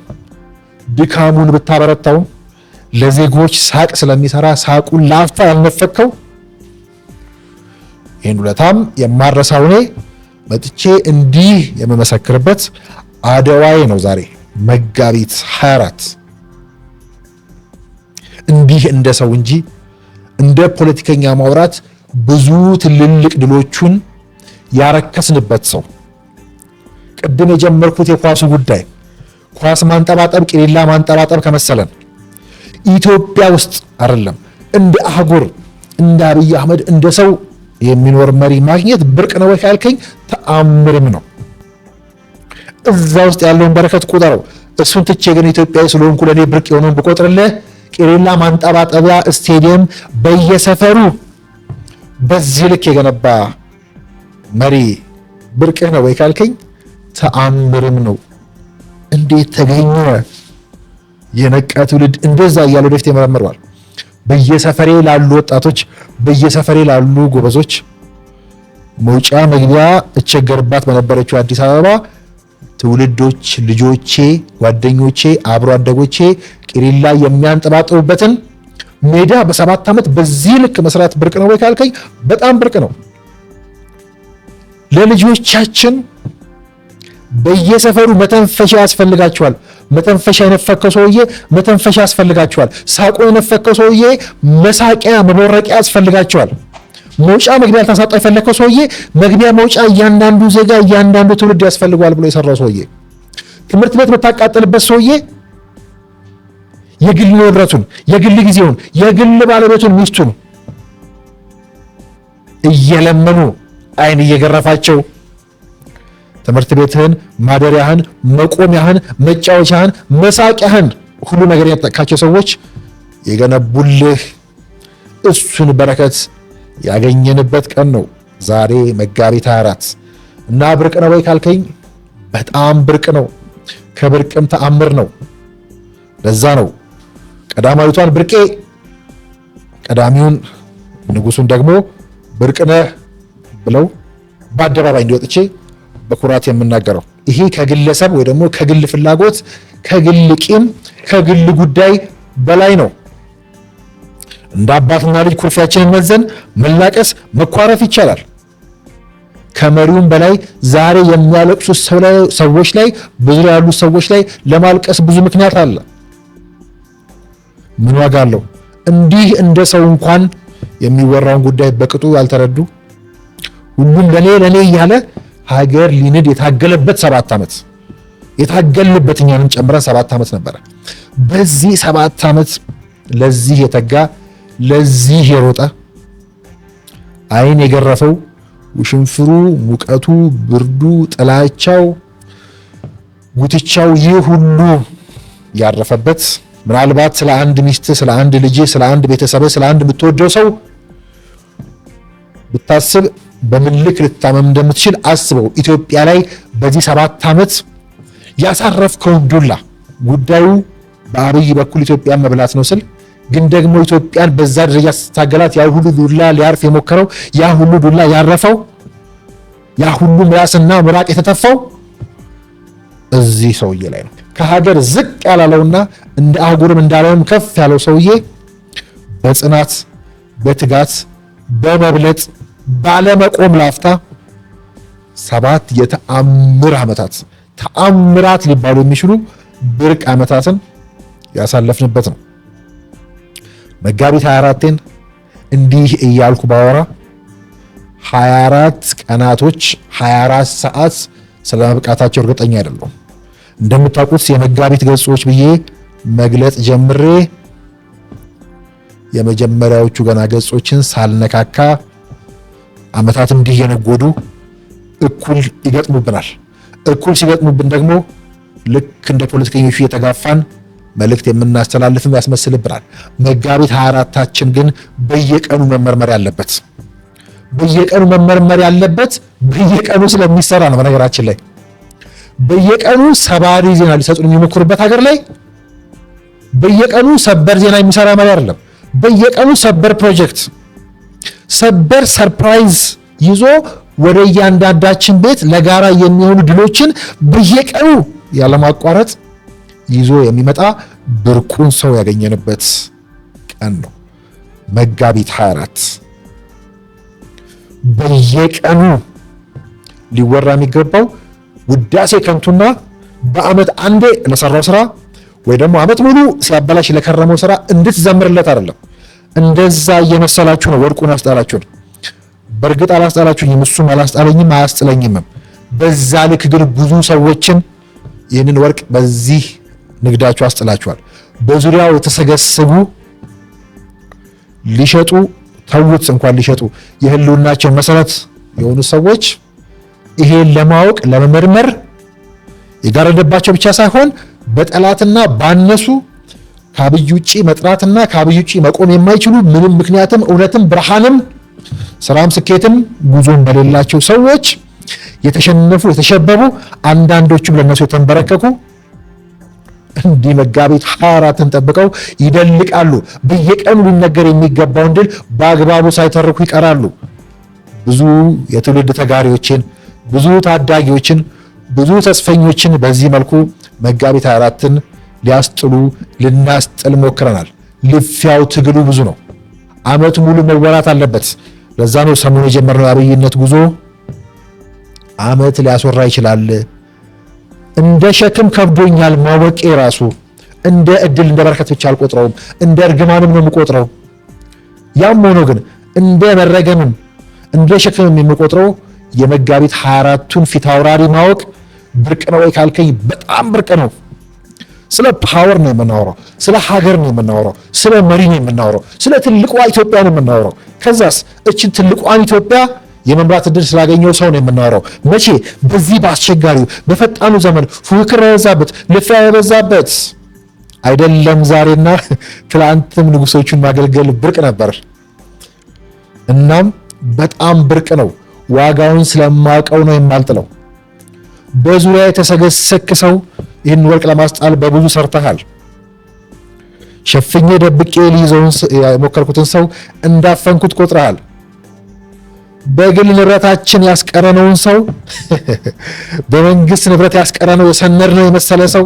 ድካሙን ብታበረታውም ለዜጎች ሳቅ ስለሚሰራ ሳቁን ላፋ ያልነፈከው ይህን ውለታም የማረሳው እኔ መጥቼ እንዲህ የምመሰክርበት አድዋዬ ነው ዛሬ መጋቢት 24 እንዲህ እንደ ሰው እንጂ እንደ ፖለቲከኛ ማውራት ብዙ ትልልቅ ድሎቹን ያረከስንበት ሰው። ቅድም የጀመርኩት የኳሱ ጉዳይ ኳስ ማንጠባጠብ ቂሊላ ማንጠባጠብ ከመሰለን ኢትዮጵያ ውስጥ አይደለም እንደ አህጉር እንደ አብይ አህመድ እንደ ሰው የሚኖር መሪ ማግኘት ብርቅ ነው ካልከኝ ተአምርም ነው። እዛ ውስጥ ያለውን በረከት ቁጠረው። እሱን ትቼ ግን ኢትዮጵያዊ ስለሆንኩ ለኔ ብርቅ የሆነውን ብቆጥርልህ ቂሊላ ማንጠባጠቢያ ስቴዲየም በየሰፈሩ በዚህ ልክ የገነባ መሪ ብርቅህ ነው ወይ ካልከኝ ተአምርም ነው። እንዴት ተገኘ? የነቃ ትውልድ እንደዛ እያለ ወደፊት ይመረምረዋል። በየሰፈሬ ላሉ ወጣቶች በየሰፈሬ ላሉ ጎበዞች መውጫ መግቢያ እቸገርባት በነበረችው አዲስ አበባ ትውልዶች ልጆቼ ጓደኞቼ አብሮ አደጎቼ ቂሊላ የሚያንጠባጥቡበትን ሜዳ በ7 ዓመት በዚህ ልክ መስራት ብርቅ ነው ወይ ካልከኝ በጣም ብርቅ ነው። ለልጆቻችን በየሰፈሩ መተንፈሻ ያስፈልጋቸዋል። መተንፈሻ የነፈከው ሰውዬ መተንፈሻ ያስፈልጋቸዋል። ሳቁ የነፈከው ሰውዬ መሳቂያ መቦረቂያ ያስፈልጋቸዋል። መውጫ መግቢያ ያልተሳጣው የፈለከው ሰውዬ መግቢያ መውጫ እያንዳንዱ ዜጋ እያንዳንዱ ትውልድ ያስፈልገዋል ብሎ የሰራው ሰውዬ ትምህርት ቤት መታቃጠልበት ሰውዬ የግል ንብረቱን የግል ጊዜውን የግል ባለቤቱን ሚስቱን እየለመኑ አይን እየገረፋቸው ትምህርት ቤትህን ማደሪያህን መቆሚያህን መጫወቻህን መሳቂያህን ሁሉ ነገር ያጠቃቸው ሰዎች የገነቡልህ እሱን በረከት ያገኘንበት ቀን ነው ዛሬ መጋቢት 24 እና ብርቅ ነው ወይ ካልከኝ በጣም ብርቅ ነው። ከብርቅም ተአምር ነው። ለዛ ነው ቀዳማዊቷን ብርቄ ቀዳሚውን ንጉሱን ደግሞ ብርቅነህ ብለው በአደባባይ እንዲወጥቼ በኩራት የምናገረው ይሄ ከግለሰብ ወይ ደግሞ ከግል ፍላጎት፣ ከግል ቂም፣ ከግል ጉዳይ በላይ ነው። እንደ አባትና ልጅ ኩርፊያችንን መዘን መላቀስ፣ መኳረፍ ይቻላል። ከመሪውም በላይ ዛሬ የሚያለቅሱ ሰዎች ላይ በዙሪያ ያሉ ሰዎች ላይ ለማልቀስ ብዙ ምክንያት አለ። ምን ዋጋ አለው? እንዲህ እንደ ሰው እንኳን የሚወራውን ጉዳይ በቅጡ ያልተረዱ ሁሉም ለኔ እያለ ሀገር ሊንድ የታገለበት 7 ዓመት የታገልበት እኛንም ጨምረን 7 ዓመት ነበረ። በዚህ 7 ዓመት ለዚህ የተጋ ለዚህ የሮጠ አይን የገረፈው ውሽንፍሩ፣ ሙቀቱ፣ ብርዱ፣ ጥላቻው፣ ጉትቻው ይህ ሁሉ ያረፈበት ምናልባት ስለ አንድ ሚስት፣ ስለ አንድ ልጅ፣ ስለ አንድ ቤተሰብ፣ ስለ አንድ የምትወደው ሰው ብታስብ በምን ልክ ልታመም እንደምትችል አስበው። ኢትዮጵያ ላይ በዚህ 7 ዓመት ያሳረፍከውን ዱላ ጉዳዩ በአብይ በኩል ኢትዮጵያን መብላት ነው ስል ግን ደግሞ ኢትዮጵያን በዛ ደረጃ ስታገላት ያ ሁሉ ዱላ ሊያርፍ የሞከረው ያ ሁሉ ዱላ ያረፈው ያ ሁሉ ምላስና ምራቅ የተተፋው እዚህ ሰውዬ ላይ ነው። ከሀገር ዝቅ ያላለውና እንደ አህጉርም እንዳለውም ከፍ ያለው ሰውዬ በጽናት በትጋት በመብለጥ ባለመቆም ላፍታ 7 የተአምር ዓመታት ተአምራት ሊባሉ የሚችሉ ብርቅ ዓመታትን ያሳለፍንበት ነው። መጋቢት 24ን እንዲህ እያልኩ ባወራ 24 ቀናቶች 24 ሰዓት ስለመብቃታቸው እርግጠኛ አይደለሁም። እንደምታውቁት የመጋቢት ገጾች ብዬ መግለጽ ጀምሬ የመጀመሪያዎቹ ገና ገጾችን ሳልነካካ ዓመታት እንዲህ የነጎዱ እኩል ይገጥሙብናል። እኩል ሲገጥሙብን ደግሞ ልክ እንደ ፖለቲከኞቹ እየተጋፋን መልእክት የምናስተላልፍም ያስመስልብናል። መጋቢት 24ታችን ግን በየቀኑ መመርመር ያለበት በየቀኑ ስለሚሰራ ነው። በነገራችን ላይ በየቀኑ ሰባሪ ዜና ሊሰጡን የሚሞክሩበት ሀገር ላይ በየቀኑ ሰበር ዜና የሚሰራ መሪ አይደለም። በየቀኑ ሰበር ፕሮጀክት፣ ሰበር ሰርፕራይዝ ይዞ ወደ እያንዳንዳችን ቤት ለጋራ የሚሆኑ ድሎችን በየቀኑ ያለማቋረጥ ይዞ የሚመጣ ብርቁን ሰው ያገኘንበት ቀን ነው መጋቢት 24። በየቀኑ ሊወራ የሚገባው ውዳሴ ከንቱና በአመት አንዴ ለሰራው ስራ ወይ ደግሞ አመት ሙሉ ሲያበላሽ ለከረመው ስራ እንድትዘምርለት አይደለም። እንደዛ እየመሰላችሁ ነው ወርቁን ያስጣላችሁን። በእርግጥ አላስጣላችሁኝም፣ እሱም አላስጣለኝም አያስጥለኝም። በዛ ልክ ግን ብዙ ሰዎችን ይህንን ወርቅ በዚህ ንግዳችሁ አስጥላችኋል። በዙሪያው የተሰገሰጉ ሊሸጡ ተውት እንኳን ሊሸጡ የህልውናቸው መሰረት የሆኑ ሰዎች ይሄን ለማወቅ ለመመርመር የጋረደባቸው ብቻ ሳይሆን በጠላትና ባነሱ ከአብይ ውጪ መጥራትና ከአብይ ውጪ መቆም የማይችሉ ምንም ምክንያትም እውነትም ብርሃንም ስራም ስኬትም ጉዞም በሌላቸው ሰዎች የተሸነፉ የተሸበቡ አንዳንዶቹም ለነሱ የተንበረከኩ እንዲህ መጋቢት 24ን ጠብቀው ይደልቃሉ። በየቀኑ ሊነገር የሚገባውን ድል በአግባቡ ሳይተርኩ ይቀራሉ። ብዙ የትውልድ ተጋሪዎችን፣ ብዙ ታዳጊዎችን፣ ብዙ ተስፈኞችን በዚህ መልኩ መጋቢት 24ን ሊያስጥሉ ልናስጥል ሞክረናል። ልፊያው ትግሉ ብዙ ነው። አመት ሙሉ መወራት አለበት። ለዛ ነው ሰሞኑን የጀመርነው የአብይነት ጉዞ አመት ሊያስወራ ይችላል። እንደ ሸክም ከብዶኛል ማወቄ ራሱ እንደ እድል እንደ በረከት ብቻ አልቆጥረውም፣ እንደ እርግማንም ነው የምቆጥረው። ያም ሆኖ ግን እንደ መረገምም እንደ ሸክምም የምቆጥረው የመጋቢት 24ቱን ፊት አውራሪ ማወቅ ብርቅ ነው ወይ ካልከኝ በጣም ብርቅ ነው። ስለ ፓወር ነው የምናወራው፣ ስለ ሀገር ነው የምናወራው፣ ስለ መሪ ነው የምናወራው፣ ስለ ትልቋ ኢትዮጵያ ነው የምናወራው። ከዛስ እችን ትልቋን ኢትዮጵያ የመምራት እድል ስላገኘው ሰው ነው የምናወራው። መቼ? በዚህ በአስቸጋሪው በፈጣኑ ዘመን ፉክክር የበዛበት ልፊያ የበዛበት አይደለም። ዛሬና ትላንትም ንጉሶቹን ማገልገል ብርቅ ነበር። እናም በጣም ብርቅ ነው። ዋጋውን ስለማውቀው ነው የማልጥለው። በዙሪያ የተሰገሰክ ሰው ይህን ወርቅ ለማስጣል በብዙ ሰርተሃል። ሸፍኜ ደብቄ ሊይዘውን የሞከርኩትን ሰው እንዳፈንኩት ቆጥረሃል። በግል ንብረታችን ያስቀረነውን ሰው በመንግስት ንብረት ያስቀረነው የሰነድነው የመሰለ ሰው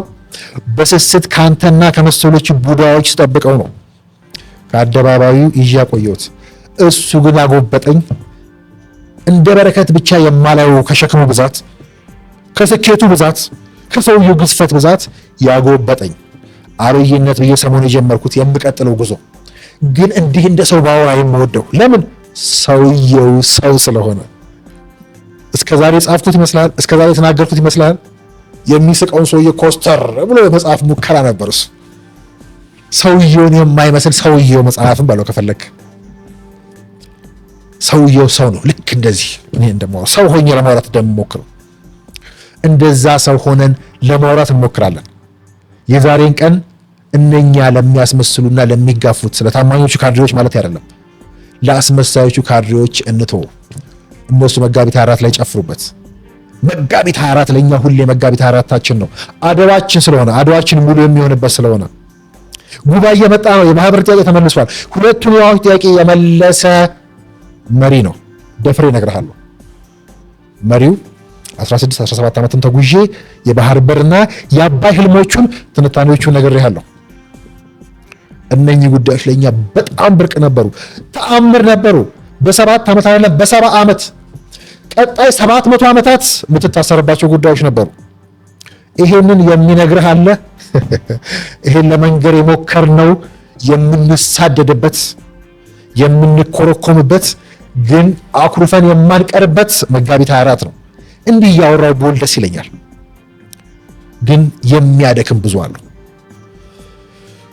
በስስት ካንተና ከመሰሎች ቡዳዎች ጠብቀው ነው ከአደባባዩ ይዤ ቆየሁት። እሱ ግን አጎበጠኝ። እንደ በረከት ብቻ የማላየው ከሸክሙ ብዛት፣ ከስኬቱ ብዛት፣ ከሰውየው ግዝፈት ብዛት ያጎበጠኝ። አብይነት ብዬ ሰሞኑን የጀመርኩት የምቀጥለው ጉዞ ግን እንዲህ እንደ ሰው ባወራ የምወደው ለምን? ሰውየው ሰው ስለሆነ። እስከዛሬ ጻፍኩት ይመስላል፣ እስከዛሬ የተናገርኩት ይመስላል። የሚስቀውን ሰውዬ ኮስተር ብሎ የመጽሐፍ ሙከራ ነበር እሱ። ሰውየውን የማይመስል ሰውየው መጽሐፍን ባለው ከፈለክ ሰውየው ሰው ነው። ልክ እንደዚህ እኔ እንደማወራው ሰው ሆኜ ለማውራት እንደምሞክረው እንደዛ ሰው ሆነን ለማውራት እንሞክራለን። የዛሬን ቀን እነኛ ለሚያስመስሉና ለሚጋፉት ስለታማኞቹ ካድሬዎች ማለት አይደለም፣ ለአስመሳዮቹ ካድሬዎች እንተው። እነሱ መጋቢት 24 ላይ ጨፍሩበት። መጋቢት 24 ለኛ ሁሌ መጋቢት 24ታችን ነው። አድዋችን ስለሆነ አድዋችን ሙሉ የሚሆንበት ስለሆነ ጉባኤ እየመጣ ነው። የማህበር ጥያቄ ተመልሷል። ሁለቱን የውሃ ጥያቄ የመለሰ መሪ ነው። ደፍሬ እነግርሃለሁ። መሪው 16 17 ዓመትን ተጉዤ የባህር በርና የአባይ ህልሞቹን ትንታኔዎቹን ነግሬሃለሁ። እነኚህ ጉዳዮች ለኛ በጣም ብርቅ ነበሩ፣ ተአምር ነበሩ። በ7 ዓመት አይደለም በ70 ዓመት ቀጣይ 700 ዓመታት የምትታሰርባቸው ጉዳዮች ነበሩ። ይሄንን የሚነግርህ አለ። ይሄን ለመንገር የሞከርነው የምንሳደድበት የምንኮረኮምበት ግን አኩርፈን የማንቀርበት መጋቢት 24 ነው። እንዲህ ያወራው ቦል ደስ ይለኛል፣ ግን የሚያደክም ብዙ አለው።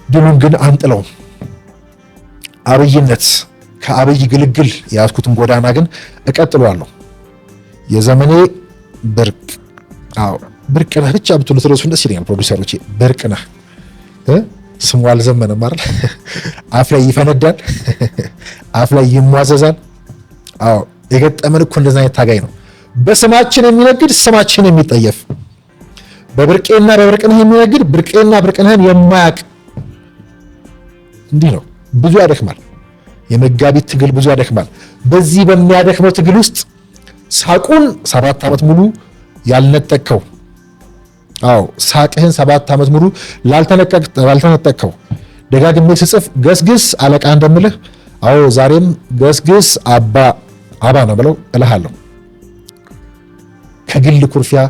ድሉን ግን አንጥለውም። አብይነት ከአብይ ግልግል የያዝኩትን ጎዳና ግን እቀጥላለሁ። የዘመኔ ብርቅ ብርቅ ነህ ብቻ ብትሉ ስለሱን ደስ ይለኛል። ፕሮዲውሰሮቼ ብርቅ ነህ ስሙ አልዘመነም አይደል? አፍ ላይ ይፈነዳል፣ አፍ ላይ ይሟዘዛል። አዎ የገጠመን እኮ እንደዛ አይነት ታጋይ ነው። በስማችን የሚነግድ ስማችን የሚጠየፍ፣ በብርቄና በብርቅነህ የሚነግድ ብርቄና ብርቅነህን የማያቅ እንዲህ ነው። ብዙ ያደክማል። የመጋቢት ትግል ብዙ ያደክማል። በዚህ በሚያደክመው ትግል ውስጥ ሳቁን 7 ዓመት ሙሉ ያልነጠቅከው፣ አዎ ሳቅህን 7 ዓመት ሙሉ ላልተነጠቅከው፣ ደጋግሜ ስጽፍ ገስግስ አለቃ እንደምልህ፣ አዎ ዛሬም ገስግስ አባ ነው ብለው እልሃለሁ። ከግል ኩርፊያ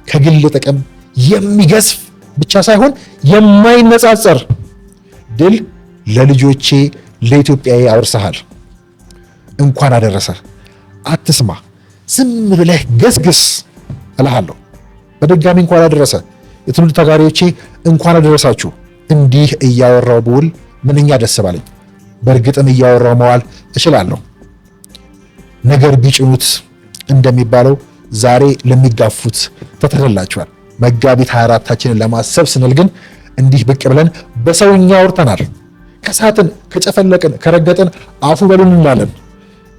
ከግል ጥቅም የሚገዝፍ ብቻ ሳይሆን የማይነጻጸር ድል ለልጆቼ ለኢትዮጵያዬ አውርሰሃል። እንኳን አደረሰ። አትስማ፣ ዝም ብለህ ገስግስ እልሃለሁ። በድጋሚ እንኳን አደረሰ። የትውልድ ተጋሪዎቼ እንኳን አደረሳችሁ። እንዲህ እያወራው ብውል ምንኛ ደስ ባለኝ። በእርግጥም እያወራው መዋል እችላለሁ። ነገር ቢጭኑት እንደሚባለው ዛሬ ለሚጋፉት ተተላላችኋል። መጋቢት 24ታችንን ለማሰብ ስንል ግን እንዲህ ብቅ ብለን በሰውኛ አውርተናል። ከሳትን፣ ከጨፈለቅን፣ ከረገጥን አፉ በሉን እንላለን።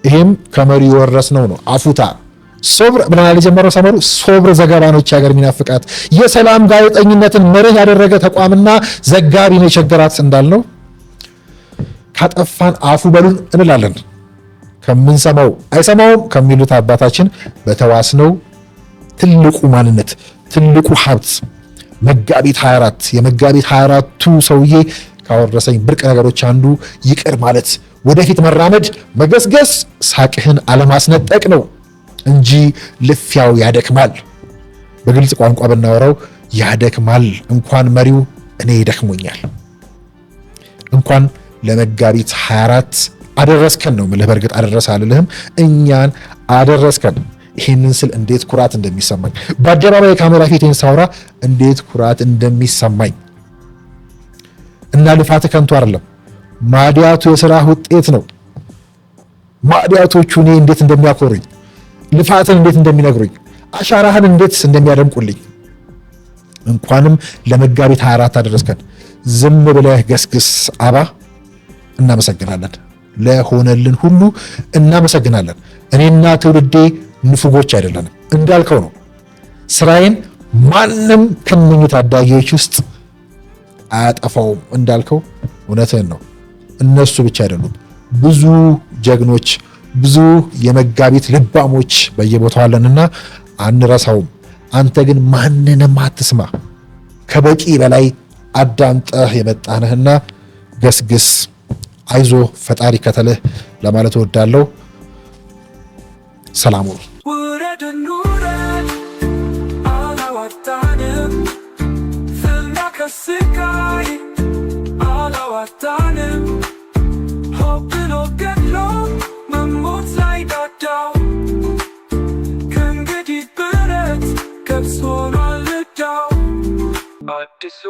ይሄም ከመሪ የወረስነው ነው። አፉታ ሶብር ብለናል። የጀመረው ሰመሩ ሶብር ዘገባ ነው። ሀገር የሚናፍቃት የሰላም ጋዜጠኝነትን መርህ ያደረገ ተቋምና ዘጋቢ ነው የቸገራት እንዳልነው ካጠፋን አፉ በሉን እንላለን። ከምንሰማው አይሰማውም ከሚሉት አባታችን በተዋስነው ትልቁ ማንነት ትልቁ ሀብት መጋቢት 24 የመጋቢት 24ቱ ሰውዬ ካወረሰኝ ብርቅ ነገሮች አንዱ ይቅር ማለት፣ ወደፊት መራመድ፣ መገስገስ፣ ሳቅህን አለማስነጠቅ ነው እንጂ ልፊያው ያደክማል። በግልጽ ቋንቋ ብናወራው ያደክማል። እንኳን መሪው እኔ ይደክሞኛል። እንኳን ለመጋቢት 24 አደረስከን ነው የምልህ። በእርግጥ አደረሰ አልልህም፣ እኛን አደረስከን። ይህንን ስል እንዴት ኩራት እንደሚሰማኝ በአደባባይ ካሜራ ፊት ሳወራ እንዴት ኩራት እንደሚሰማኝ እና ልፋት ከንቱ አይደለም። ማዲያቱ የሥራ ውጤት ነው። ማዲያቶቹ እኔ እንዴት እንደሚያኮሩኝ፣ ልፋትን እንዴት እንደሚነግሩኝ፣ አሻራህን እንዴት እንደሚያደምቁልኝ። እንኳንም ለመጋቢት 24 አደረስከን። ዝም ብለህ ገስግስ አባ። እናመሰግናለን። ለሆነልን ሁሉ እናመሰግናለን። እኔና ትውልዴ ንፉጎች አይደለንም። እንዳልከው ነው ስራዬን ማንም ከነኙ ታዳጊዎች ውስጥ አያጠፋውም እንዳልከው እውነትህን ነው። እነሱ ብቻ አይደሉም፣ ብዙ ጀግኖች ብዙ የመጋቢት ልባሞች በየቦታው አለንና አንረሳውም። አንተ ግን ማንንም አትስማ፣ ከበቂ በላይ አዳምጠህ የመጣነህና ገስግስ፣ አይዞ፣ ፈጣሪ ከተልህ ለማለት እወዳለሁ። ሰላም ሁኑ። ከስቃይ አላዋጣንም ሆብሎ ገድሎ መሞት ላይ ዳዳው ከእንግዲህ ብረት ገብስ ሆኗል ዕዳው አዲሱ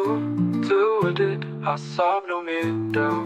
ትውልድ ሀሳብ ነው ሜዳው